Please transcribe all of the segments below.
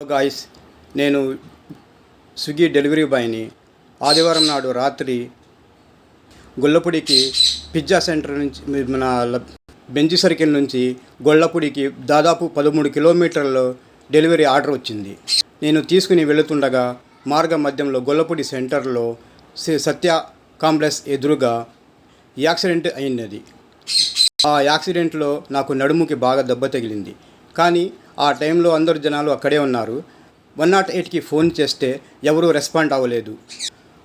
Guys, నేను Swiggy delivery బాయ్ని. ఆదివారం నాడు రాత్రి గొల్లపూడికి పిజ్జా సెంటర్ నుంచి మన బెంజి సర్కిల్ నుంచి గొల్లపూడికి దాదాపు 13 కిలోమీటర్లలో డెలివరీ ఆర్డర్ వచ్చింది. నేను తీసుకుని వెళుతుండగా మార్గ మధ్యంలో గొల్లపూడి సెంటర్లో సత్య కాంప్లెక్స్ ఎదురుగా యాక్సిడెంట్ అయినది. ఆ యాక్సిడెంట్లో నాకు నడుముకి బాగా దెబ్బ తగిలింది. కానీ ఆ టైంలో అందరు జనాలు అక్కడే ఉన్నారు. 108కి ఫోన్ చేస్తే ఎవరూ రెస్పాండ్ అవ్వలేదు.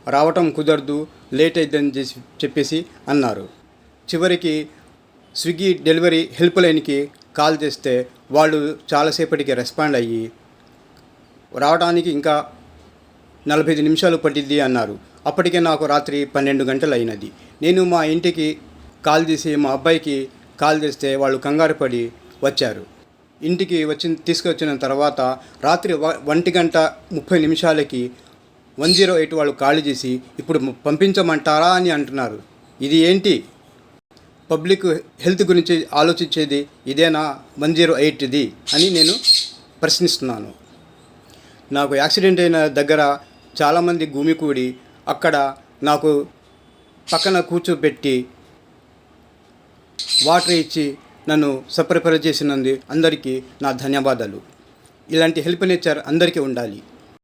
రావటం కుదరదు, లేట్ అయిద్దని చెప్పేసి అన్నారు. చివరికి స్విగ్గీ డెలివరీ హెల్ప్ లైన్కి కాల్ చేస్తే వాళ్ళు చాలాసేపటికి రెస్పాండ్ అయ్యి రావడానికి ఇంకా 45 నిమిషాలు పట్టిద్ది అన్నారు. అప్పటికే నాకు రాత్రి 12 గంటలు అయినది. నేను మా ఇంటికి కాల్ చేసి మా అబ్బాయికి కాల్ చేస్తే వాళ్ళు కంగారు పడి వచ్చారు. ఇంటికి తీసుకొచ్చిన తర్వాత రాత్రి 1:30 108 వాళ్ళు కాల్ చేసి ఇప్పుడు పంపించమంటారా అని అంటున్నారు. ఇది ఏంటి? పబ్లిక్ హెల్త్ గురించి ఆలోచించేది ఇదేనా 108ది అని నేను ప్రశ్నిస్తున్నాను. నాకు యాక్సిడెంట్ అయిన దగ్గర చాలామంది గుమికూడి అక్కడ నాకు పక్కన కూర్చోబెట్టి వాటర్ ఇచ్చి నన్ను సపరిపర చేసినందుకు అందరికీ నా ధన్యవాదాలు. ఇలాంటి హెల్ప్ నేచర్ అందరికీ ఉండాలి.